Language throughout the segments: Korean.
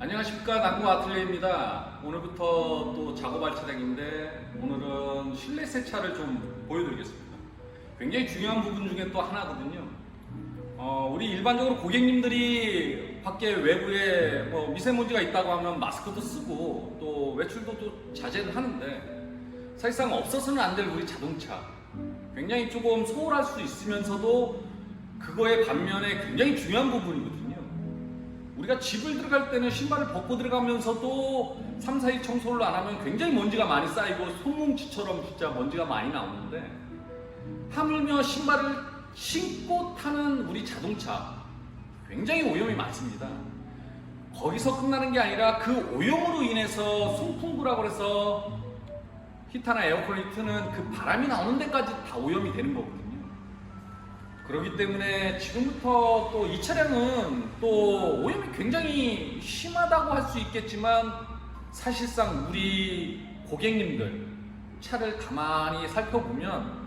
안녕하십니까, 남구 아틀레입니다. 오늘부터 또 작업할 차량인데 오늘은 실내 세차를 좀 보여드리겠습니다. 굉장히 중요한 부분 중에 또 하나거든요. 우리 일반적으로 고객님들이 밖에 외부에 뭐 미세먼지가 있다고 하면 마스크도 쓰고 또 외출도 또 자제를 하는데, 사실상 없어서는 안 될 우리 자동차, 굉장히 조금 소홀할 수 있으면서도 그거의 반면에 굉장히 중요한 부분이거든요. 우리가 집을 들어갈 때는 신발을 벗고 들어가면서도 3, 4일 청소를 안 하면 굉장히 먼지가 많이 쌓이고 손뭉치처럼 진짜 먼지가 많이 나오는데, 하물며 신발을 신고 타는 우리 자동차 굉장히 오염이 많습니다. 거기서 끝나는 게 아니라 그 오염으로 인해서 송풍구라고 해서 히터나 에어컨이 트는 그 바람이 나오는 데까지 다 오염이 되는 거거든요. 그렇기 때문에 지금부터 또 이 차량은 또 오염이 굉장히 심하다고 할 수 있겠지만, 사실상 우리 고객님들 차를 가만히 살펴보면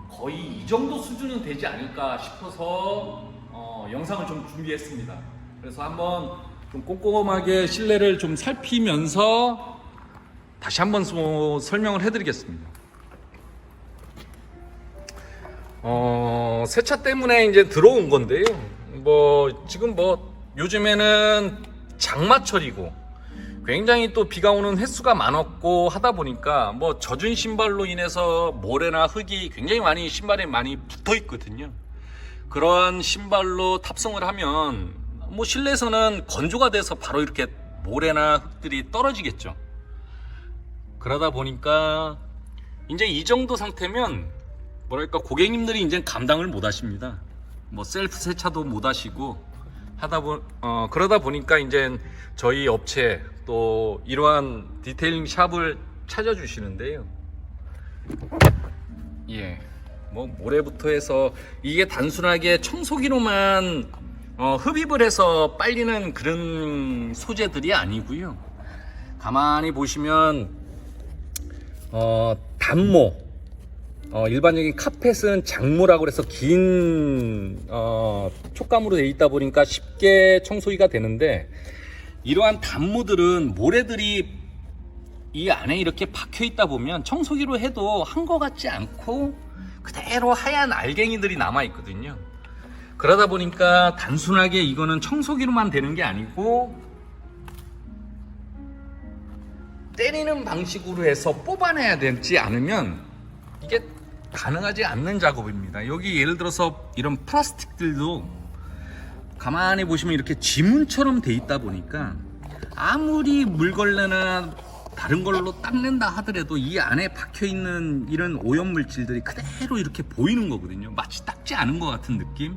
거의 이 정도 수준은 되지 않을까 싶어서 영상을 좀 준비했습니다. 그래서 한번 좀 꼼꼼하게 실내를 좀 살피면서 다시 한번 설명을 해드리겠습니다. 세차 때문에 이제 들어온 건데요. 지금 요즘에는 장마철이고 굉장히 또 비가 오는 횟수가 많았고 하다 보니까 젖은 신발로 인해서 모래나 흙이 굉장히 많이 신발에 많이 붙어 있거든요. 그러한 신발로 탑승을 하면 실내에서는 건조가 돼서 바로 이렇게 모래나 흙들이 떨어지겠죠. 그러다 보니까 이제 이 정도 상태면 고객님들이 이제 감당을 못 하십니다. 셀프 세차도 못 하시고 그러다 보니까 이제 저희 업체 또 이러한 디테일링 샵을 찾아주시는데요. 모래부터 해서 이게 단순하게 청소기로만 흡입을 해서 빨리는 그런 소재들이 아니고요. 가만히 보시면 단모, 일반적인 카펫은 장모라고 해서 긴 촉감으로 되어 있다 보니까 쉽게 청소기가 되는데, 이러한 단모들은 모래들이 이 안에 이렇게 박혀 있다 보면 청소기로 해도 한 것 같지 않고 그대로 하얀 알갱이들이 남아 있거든요. 그러다 보니까 단순하게 이거는 청소기로만 되는 게 아니고 때리는 방식으로 해서 뽑아내야 되지 않으면 이게 가능하지 않는 작업입니다. 여기 예를 들어서 이런 플라스틱들도 가만히 보시면 이렇게 지문처럼 돼 있다 보니까 아무리 물걸레나 다른 걸로 닦는다 하더라도 이 안에 박혀 있는 이런 오염 물질들이 그대로 이렇게 보이는 거거든요. 마치 닦지 않은 것 같은 느낌.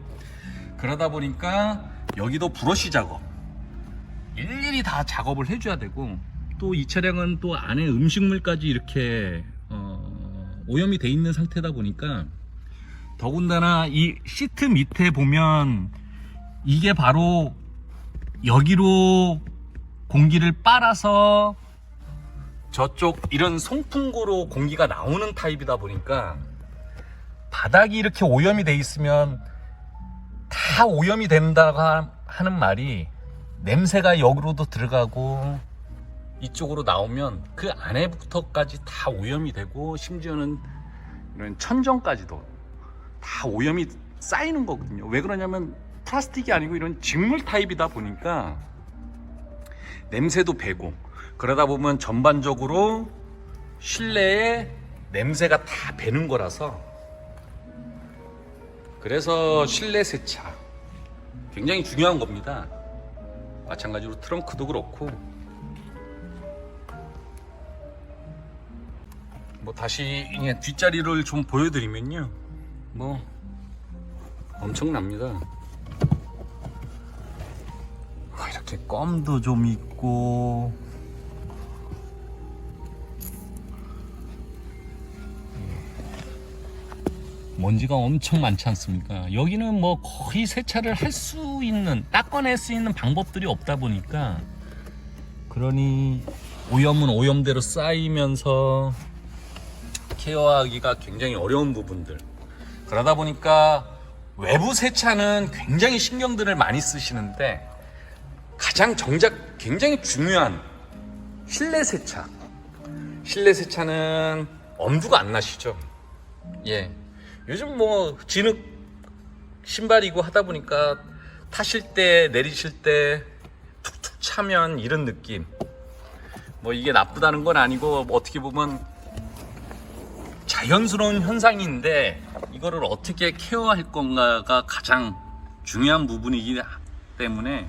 그러다 보니까 여기도 브러쉬 작업 일일이 다 작업을 해줘야 되고, 또 이 차량은 또 안에 음식물까지 이렇게 오염이 돼 있는 상태다 보니까, 더군다나 이 시트 밑에 보면 이게 바로 여기로 공기를 빨아서 저쪽 이런 송풍구로 공기가 나오는 타입이다 보니까, 바닥이 이렇게 오염이 돼 있으면 다 오염이 된다고 하는 말이, 냄새가 여기로도 들어가고 이쪽으로 나오면 그 안에부터까지 다 오염이 되고, 심지어는 이런 천정까지도 다 오염이 쌓이는 거거든요. 왜 그러냐면 플라스틱이 아니고 이런 직물 타입이다 보니까 냄새도 배고, 그러다 보면 전반적으로 실내에 냄새가 다 배는 거라서, 그래서 실내 세차 굉장히 중요한 겁니다. 마찬가지로 트렁크도 그렇고. 다시 뒷자리를 좀 보여드리면요, 엄청납니다. 이렇게 껌도 좀 있고, 먼지가 엄청 많지 않습니까? 여기는 거의 세차를 할 수 있는, 닦아낼 수 있는 방법들이 없다 보니까, 그러니 오염은 오염대로 쌓이면서 케어하기가 굉장히 어려운 부분들. 그러다 보니까 외부 세차는 굉장히 신경들을 많이 쓰시는데, 가장 가장 정작 굉장히 중요한 실내 세차. 실내 세차는 엄두가 안 나시죠? 예. 요즘 뭐 진흙 신발이고 하다 보니까 타실 때 내리실 때 툭툭 차면 이런 느낌. 뭐 이게 나쁘다는 건 아니고 어떻게 보면 자연스러운 현상인데 이거를 어떻게 케어할 건가가 가장 중요한 부분이기 때문에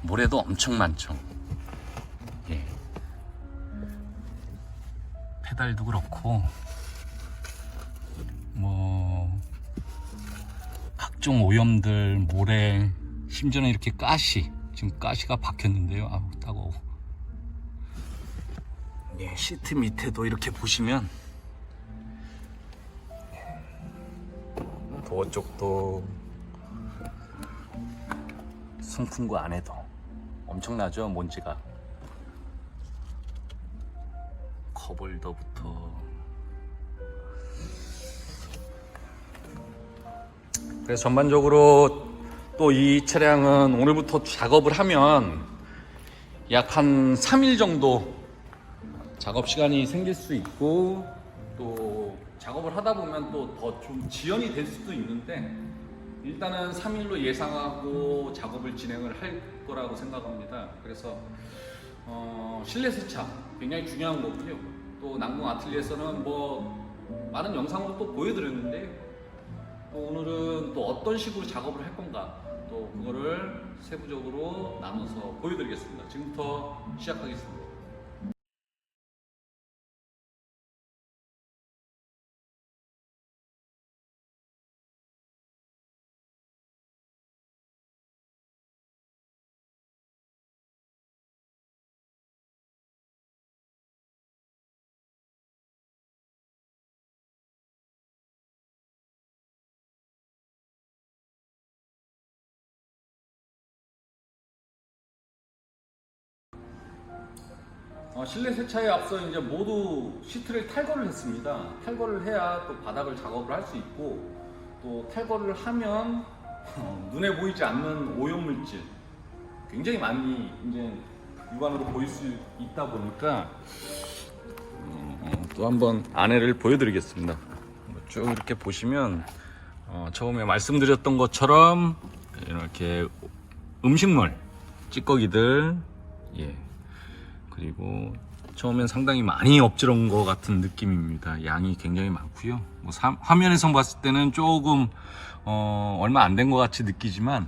모래도 엄청 많죠. 예. 페달도 그렇고 뭐 각종 오염들, 모래, 심지어는 이렇게 가시, 지금 가시가 박혔는데요. 아우 따가워. 예, 시트 밑에도 이렇게 보시면 도어 쪽도 송풍구 안에도 엄청나죠, 먼지가. 컵홀더부터. 그래서 전반적으로 또 이 차량은 오늘부터 작업을 하면 약 한 3일 정도 작업 시간이 생길 수 있고, 또 작업을 하다 보면 또 더 좀 지연이 될 수도 있는데 일단은 3일로 예상하고 작업을 진행을 할 거라고 생각합니다. 그래서 실내 세차 굉장히 중요한 거고요. 또 난공 아틀리에서는 뭐 많은 영상으로 또 보여드렸는데 또 오늘은 또 어떤 식으로 작업을 할 건가 또 그거를 세부적으로 나눠서 보여드리겠습니다. 지금부터 시작하겠습니다. 실내 세차에 앞서 이제 모두 시트를 탈거를 했습니다. 탈거를 해야 또 바닥을 작업을 할 수 있고, 또 탈거를 하면 눈에 보이지 않는 오염물질 굉장히 많이 이제 육안으로 보일 수 있다 보니까 또 한번 안에를 보여드리겠습니다. 쭉 이렇게 보시면 처음에 말씀드렸던 것처럼 이렇게 음식물 찌꺼기들, 예, 그리고 처음엔 상당히 많이 엎질러온 것 같은 느낌입니다. 양이 굉장히 많고요. 뭐 화면에서 봤을 때는 조금 얼마 안 된 것 같이 느끼지만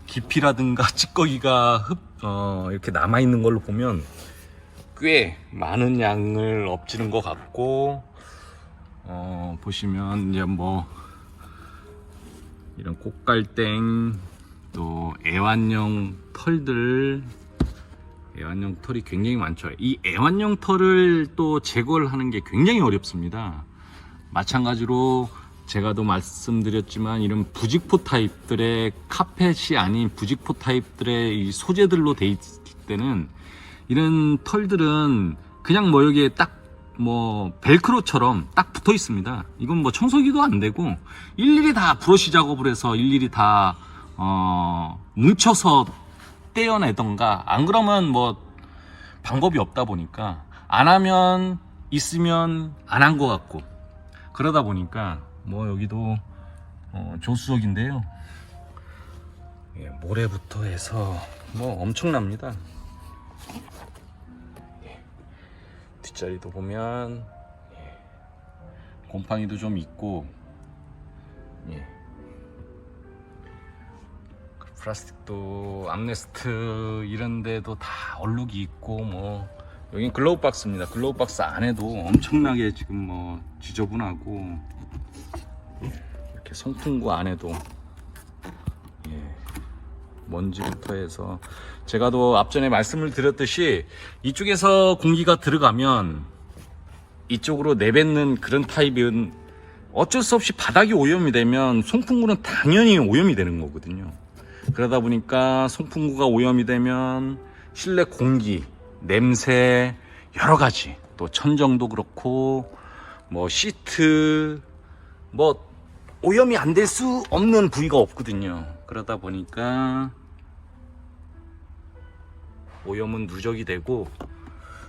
깊이라든가 찌꺼기가 이렇게 남아 있는 걸로 보면 꽤 많은 양을 엎지른 것 같고, 보시면 이제 뭐 이런 꽃갈땡, 또 애완용 털들, 애완용 털이 굉장히 많죠. 이 애완용 털을 또 제거를 하는 게 굉장히 어렵습니다. 마찬가지로 제가 또 말씀드렸지만 이런 부직포 타입들의 카펫이 아닌 부직포 타입들의 이 소재들로 돼 있을 때는 이런 털들은 그냥 뭐 여기에 딱 뭐 벨크로처럼 딱 붙어 있습니다. 이건 뭐 청소기도 안 되고 일일이 다 브러쉬 작업을 해서 일일이 다 뭉쳐서 떼어내던가, 안 그러면 뭐 방법이 없다 보니까 안 하면 있으면 안 한 것 같고, 그러다 보니까 뭐 여기도 조수석인데요. 예, 모래부터 해서 뭐 엄청납니다. 예, 뒷자리도 보면 곰팡이도 좀 있고, 예, 플라스틱도 암레스트 이런 데도 다 얼룩이 있고, 뭐 여긴 글로우 박스입니다. 글로우 박스 안에도 엄청나게 지금 뭐 지저분하고, 이렇게 송풍구 안에도 먼지부터 해서, 제가 또 앞전에 말씀을 드렸듯이 이쪽에서 공기가 들어가면 이쪽으로 내뱉는 그런 타입은 어쩔 수 없이 바닥이 오염이 되면 송풍구는 당연히 오염이 되는 거거든요. 그러다 보니까 송풍구가 오염이 되면 실내 공기, 냄새, 여러 가지, 또 천정도 그렇고 뭐 시트, 뭐 오염이 안 될 수 없는 부위가 없거든요. 그러다 보니까 오염은 누적이 되고,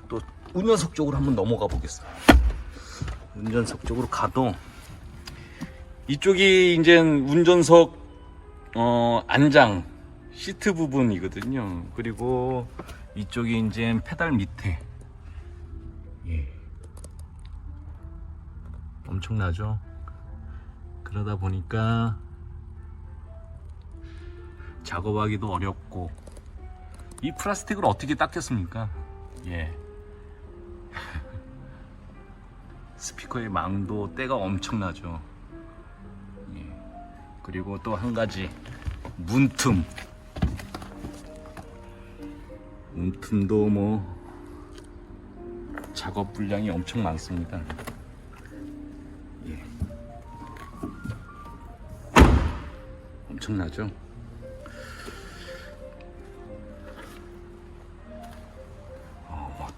또 운전석 쪽으로 한번 넘어가 보겠습니다. 운전석 쪽으로 가도 이쪽이 이제 운전석 안장 시트 부분이거든요. 그리고 이쪽이 이제 페달 밑에, 예, 엄청나죠. 그러다 보니까 작업하기도 어렵고, 이 플라스틱을 어떻게 닦겠습니까? 예. 스피커의 망도 때가 엄청나죠. 예. 그리고 또 한 가지, 문틈도 뭐 작업 분량이 엄청 많습니다. 예. 엄청나죠.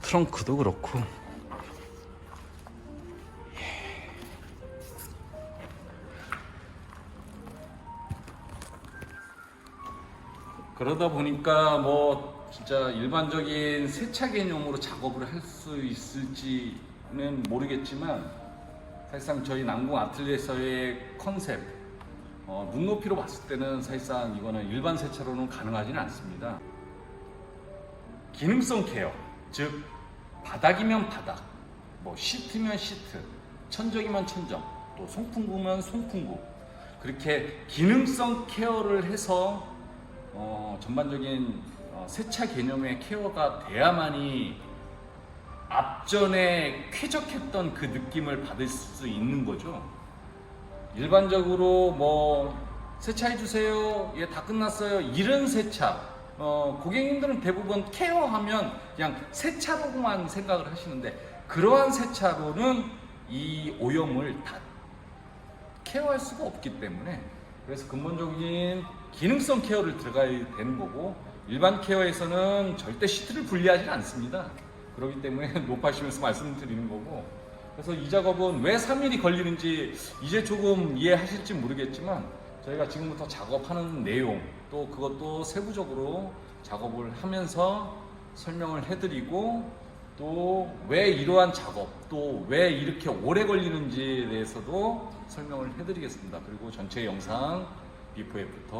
트렁크도 그렇고, 그러다 보니까 뭐 진짜 일반적인 세차 개념으로 작업을 할 수 있을지는 모르겠지만, 사실상 저희 남궁 아틀리에서의 컨셉, 눈높이로 봤을 때는 사실상 이거는 일반 세차로는 가능하지는 않습니다. 기능성 케어, 즉 바닥이면 바닥, 뭐 시트면 시트, 천정이면 천정, 또 송풍구면 송풍구, 그렇게 기능성 케어를 해서 전반적인 세차 개념의 케어가 돼야만이 앞전에 쾌적했던 그 느낌을 받을 수 있는 거죠. 일반적으로 뭐 세차해 주세요, 예, 다 끝났어요, 이런 세차, 고객님들은 대부분 케어하면 그냥 세차로만 생각을 하시는데, 그러한 세차로는 이 오염을 다 케어할 수가 없기 때문에, 그래서 근본적인 기능성 케어를 들어가야 되는 거고, 일반 케어에서는 절대 시트를 분리하지 않습니다. 그렇기 때문에 높아시면서 말씀드리는 거고, 그래서 이 작업은 왜 3일이 걸리는지 이제 조금 이해하실지 모르겠지만, 저희가 지금부터 작업하는 내용, 또 그것도 세부적으로 작업을 하면서 설명을 해드리고, 또 왜 이러한 작업, 또 왜 이렇게 오래 걸리는지에 대해서도 설명을 해드리겠습니다. 그리고 전체 영상 비포 애프터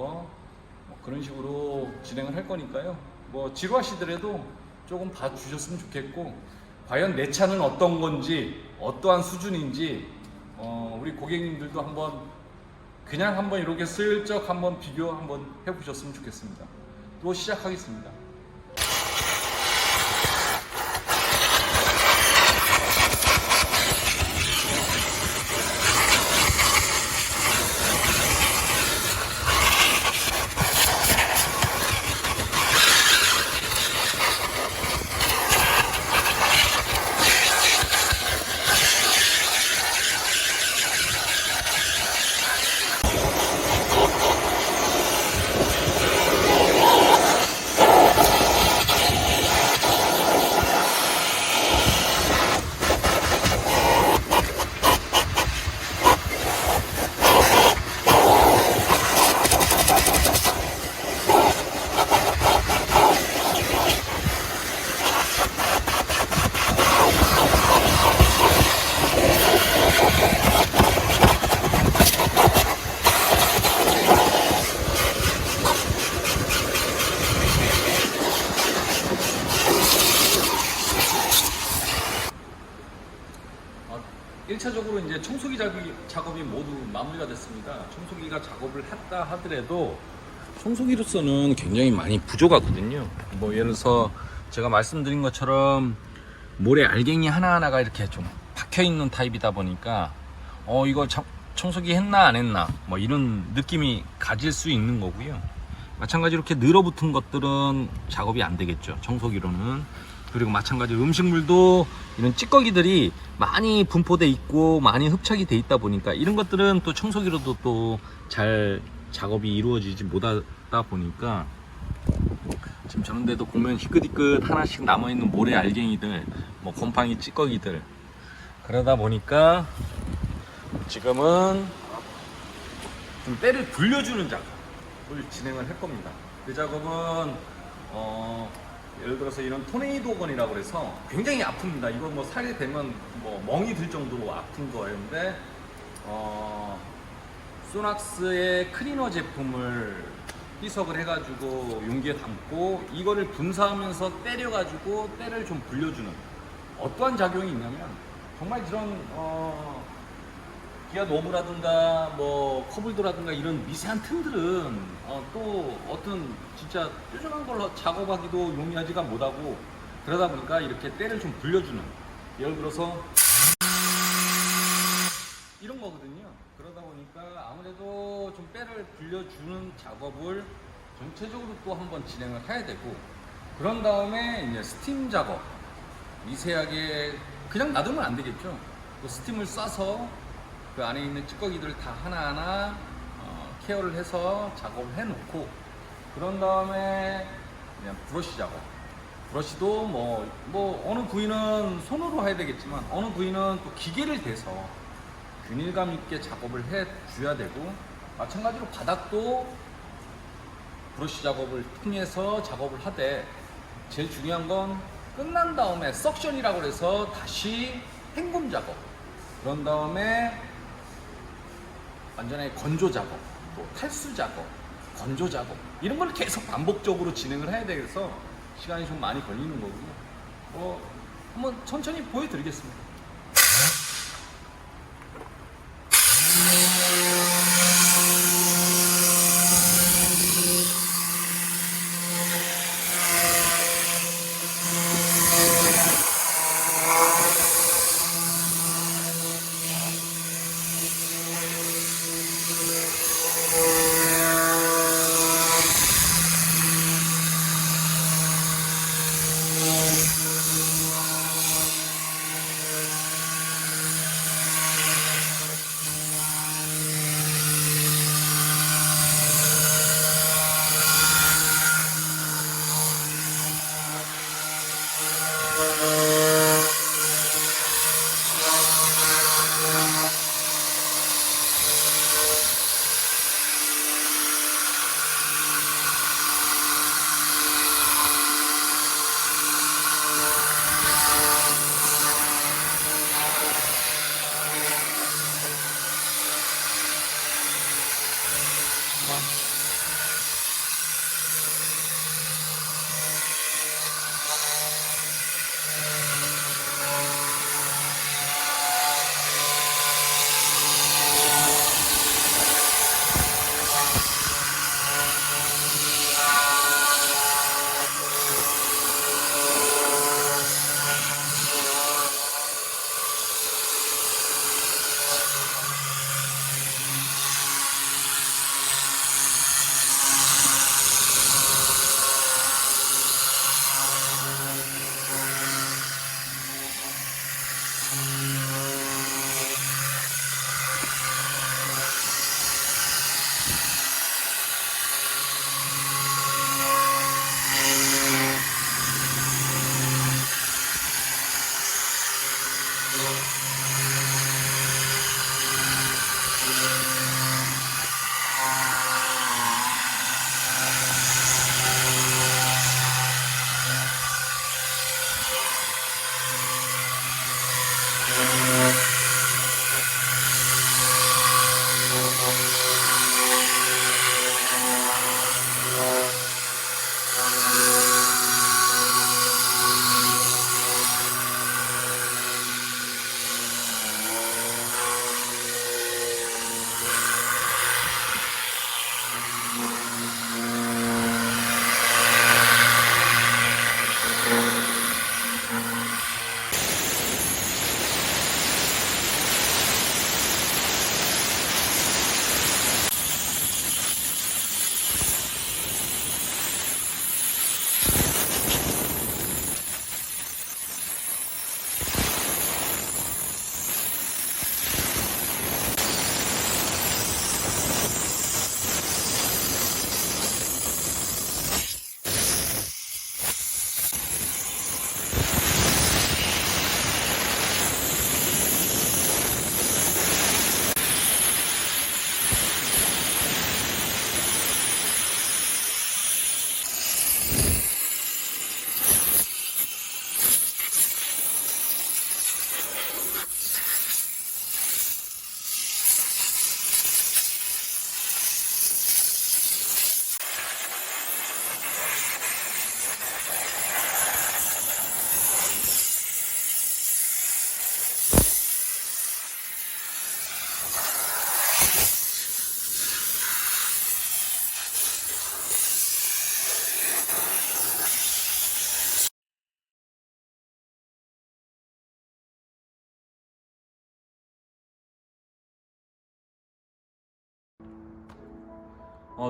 뭐 그런 식으로 진행을 할 거니까요. 뭐 지루하시더라도 조금 봐주셨으면 좋겠고, 과연 내 차는 어떤 건지, 어떠한 수준인지, 우리 고객님들도 그냥 한번 이렇게 슬쩍 한번 비교 한번 해보셨으면 좋겠습니다. 또 시작하겠습니다. 일차적으로 이제 청소기 작업이 모두 마무리가 됐습니다. 청소기가 작업을 했다 하더라도 청소기로서는 굉장히 많이 부족하거든요. 뭐 예를 들어서 제가 말씀드린 것처럼 모래 알갱이 하나하나가 이렇게 좀 박혀 있는 타입이다 보니까 이거 청소기 했나 안 했나 뭐 이런 느낌이 가질 수 있는 거고요. 마찬가지로 이렇게 늘어붙은 것들은 작업이 안 되겠죠, 청소기로는. 그리고 마찬가지로 음식물도 이런 찌꺼기들이 많이 분포돼 있고 많이 흡착이 돼 있다 보니까 이런 것들은 또 청소기로도 또 잘 작업이 이루어지지 못하다 보니까 지금 저런 데도 보면 희끗희끗 하나씩 남아있는 모래 알갱이들, 뭐 곰팡이 찌꺼기들, 그러다 보니까 지금은 좀 때를 불려주는 작업을 진행을 할 겁니다. 그 작업은 예를 들어서 이런 토네이도건이라고 해서 굉장히 아픕니다. 이거 뭐 살이 되면 뭐 멍이 들 정도로 아픈 거였는데 소낙스의 클리너 제품을 희석을 해가지고 용기에 담고 이거를 분사하면서 때려가지고 때를 좀 불려주는 어떠한 작용이 있냐면 정말 이런 기아 노브라든가 뭐 커블도라든가 이런 미세한 틈들은 또 어떤 진짜 뾰족한 걸로 작업하기도 용이하지가 못하고 그러다 보니까 이렇게 때를 좀 불려주는 예를 들어서 이런 거거든요. 그러다 보니까 아무래도 좀 때를 불려주는 작업을 전체적으로 또 한번 진행을 해야 되고 그런 다음에 이제 스팀 작업 미세하게 그냥 놔두면 안 되겠죠. 또 스팀을 쏴서 그 안에 있는 찌꺼기들을 다 하나하나 케어를 해서 작업을 해놓고 그런 다음에 그냥 브러쉬 작업. 브러쉬도 뭐 어느 부위는 손으로 해야 되겠지만 어느 부위는 또 기계를 대서 균일감 있게 작업을 해 줘야 되고 마찬가지로 바닥도 브러쉬 작업을 통해서 작업을 하되 제일 중요한 건 끝난 다음에 석션이라고 해서 다시 헹굼 작업 그런 다음에 완전히 건조 작업 또 탈수 작업 건조 작업 이런 걸 계속 반복적으로 진행을 해야 돼서 시간이 좀 많이 걸리는 거고요. 한번 천천히 보여드리겠습니다.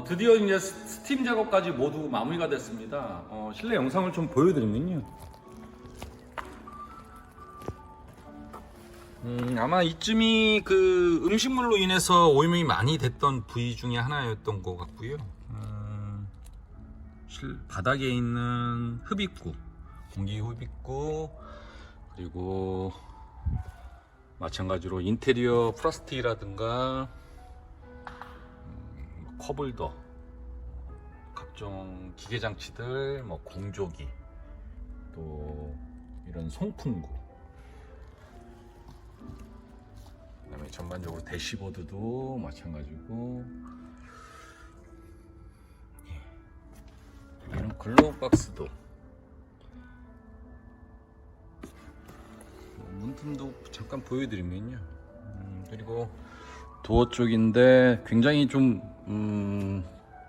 드디어 이제 스팀 작업까지 모두 마무리가 됐습니다. 실내 영상을 좀 보여드리면요. 아마 이쯤이 그 음식물로 인해서 오염이 많이 됐던 부위 중에 하나였던 것 같고요. 바닥에 있는 흡입구, 공기 흡입구, 그리고 마찬가지로 인테리어 플라스틱이라든가 컵홀더, 각종 기계 장치들, 뭐 공조기, 또 이런 송풍구, 그다음에 전반적으로 대시보드도 마찬가지고, 이런 글로우 박스도, 문틈도 잠깐 보여드리면요. 그리고 도어 쪽인데 굉장히 좀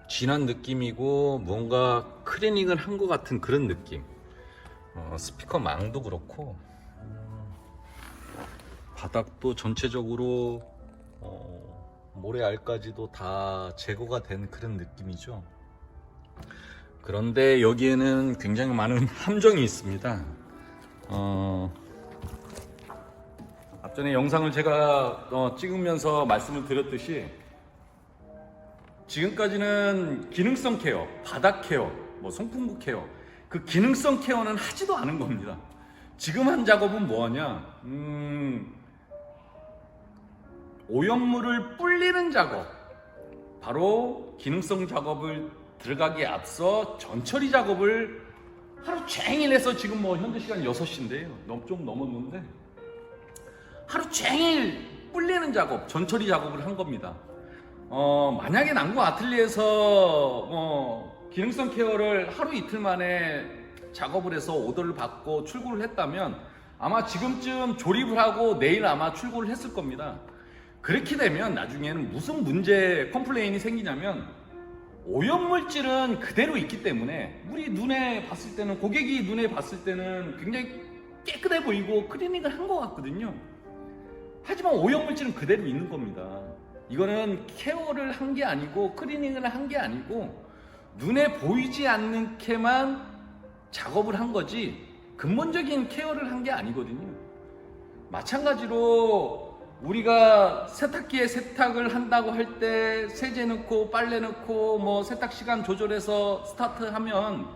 진한 느낌이고 뭔가 클리닝을 한 것 같은 그런 느낌. 스피커 망도 그렇고, 바닥도 전체적으로 모래알까지도 다 제거가 된 그런 느낌이죠. 그런데 여기에는 굉장히 많은 함정이 있습니다. 앞전에 영상을 제가 찍으면서 말씀을 드렸듯이 지금까지는 기능성 케어, 바닥 케어, 뭐 송풍구 케어, 그 기능성 케어는 하지도 않은 겁니다. 지금 한 작업은 뭐하냐, 오염물을 불리는 작업, 바로 기능성 작업을 들어가기에 앞서 전처리 작업을 하루 종일 해서, 지금 뭐 현재 시간 6시인데요 좀 넘었는데 하루 종일 불리는 작업, 전처리 작업을 한 겁니다. 만약에 남구 아틀리에서 기능성 케어를 하루 이틀 만에 작업을 해서 오더를 받고 출고를 했다면 아마 지금쯤 조립을 하고 내일 아마 출고를 했을 겁니다. 그렇게 되면 나중에는 무슨 문제, 컴플레인이 생기냐면, 오염물질은 그대로 있기 때문에 우리 눈에 봤을 때는, 고객이 눈에 봤을 때는 굉장히 깨끗해 보이고 클리닝을 한 것 같거든요. 하지만 오염물질은 그대로 있는 겁니다. 이거는 케어를 한 게 아니고 클리닝을 한 게 아니고 눈에 보이지 않게만 작업을 한 거지 근본적인 케어를 한 게 아니거든요. 마찬가지로 우리가 세탁기에 세탁을 한다고 할 때 세제 넣고 빨래 넣고 뭐 세탁 시간 조절해서 스타트하면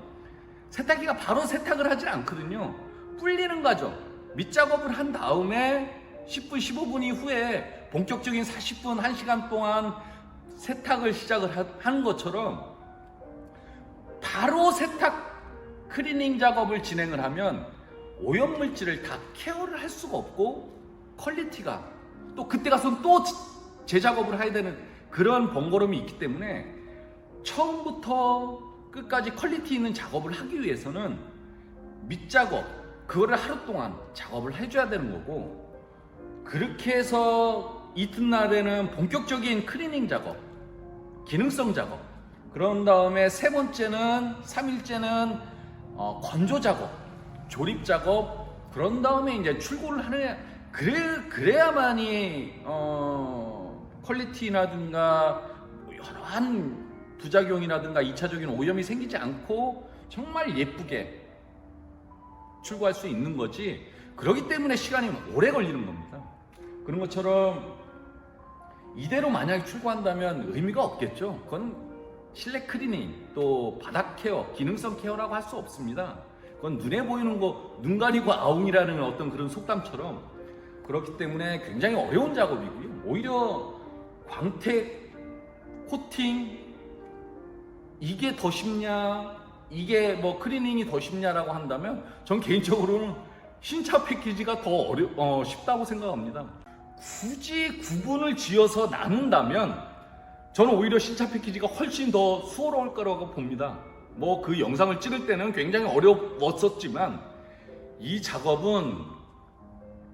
세탁기가 바로 세탁을 하지 않거든요. 불리는 과정, 밑작업을 한 다음에 10분, 15분 이후에 본격적인 40분, 1시간 동안 세탁을 시작을 하는 것처럼 바로 세탁 클리닝 작업을 진행을 하면 오염물질을 다 케어를 할 수가 없고 퀄리티가 또 그때 가서 또 재작업을 해야 되는 그런 번거로움이 있기 때문에 처음부터 끝까지 퀄리티 있는 작업을 하기 위해서는 밑작업, 그거를 하루 동안 작업을 해줘야 되는 거고, 그렇게 해서 이튿날에는 본격적인 클리닝 작업, 기능성 작업, 그런 다음에 세 번째는 3일째는 건조 작업, 조립 작업, 그런 다음에 이제 출고를 하느냐, 그래야만이 퀄리티라든가 여러한 부작용이라든가 2차적인 오염이 생기지 않고 정말 예쁘게 출고할 수 있는 거지. 그렇기 때문에 시간이 오래 걸리는 겁니다. 그런 것처럼 이대로 만약에 출고한다면 의미가 없겠죠. 그건 실내 클리닝, 또 바닥 케어, 기능성 케어라고 할 수 없습니다. 그건 눈에 보이는 거, 눈 가리고 아웅이라는 어떤 그런 속담처럼, 그렇기 때문에 굉장히 어려운 작업이고요. 오히려 광택, 코팅, 이게 더 쉽냐, 이게 뭐 클리닝이 더 쉽냐라고 한다면 전 개인적으로는 신차 패키지가 더 쉽다고 생각합니다. 굳이 구분을 지어서 나눈다면 저는 오히려 신차 패키지가 훨씬 더 수월할 거라고 봅니다. 뭐 그 영상을 찍을 때는 굉장히 어려웠었지만 이 작업은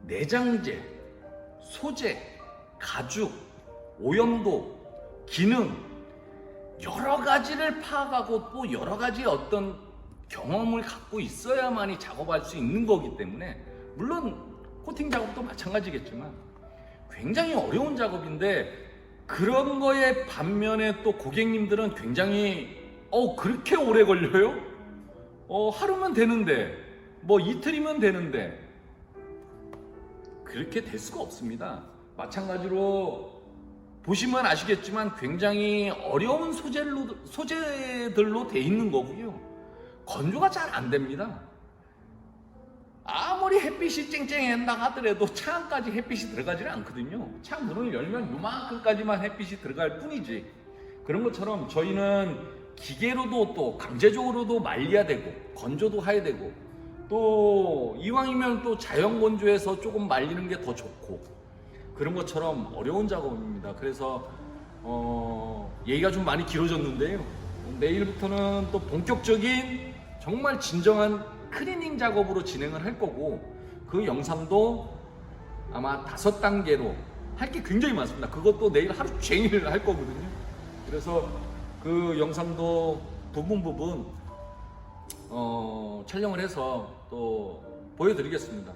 내장재, 소재, 가죽, 오염도, 기능 여러 가지를 파악하고 또 여러 가지 어떤 경험을 갖고 있어야만이 작업할 수 있는 거기 때문에, 물론 코팅 작업도 마찬가지겠지만 굉장히 어려운 작업인데 그런 거에 반면에 또 고객님들은 굉장히 그렇게 오래 걸려요? 하루면 되는데 뭐 이틀이면 되는데 그렇게 될 수가 없습니다. 마찬가지로 보시면 아시겠지만 굉장히 어려운 소재들로 돼 있는 거고요. 건조가 잘 안 됩니다. 아무리 햇빛이 쨍쨍한다 하더라도 차 안까지 햇빛이 들어가지는 않거든요. 차 문을 열면 요만큼까지만 햇빛이 들어갈 뿐이지. 그런 것처럼 저희는 기계로도 또 강제적으로도 말려야 되고 건조도 해야 되고 또 이왕이면 또 자연 건조해서 조금 말리는 게 더 좋고 그런 것처럼 어려운 작업입니다. 그래서 얘기가 좀 많이 길어졌는데요. 내일부터는 또 본격적인 정말 진정한 클리닝 작업으로 진행을 할 거고 그 영상도 아마 5단계로 할 게 굉장히 많습니다. 그것도 내일 하루 종일 할 거거든요. 그래서 그 영상도 부분 촬영을 해서 또 보여드리겠습니다.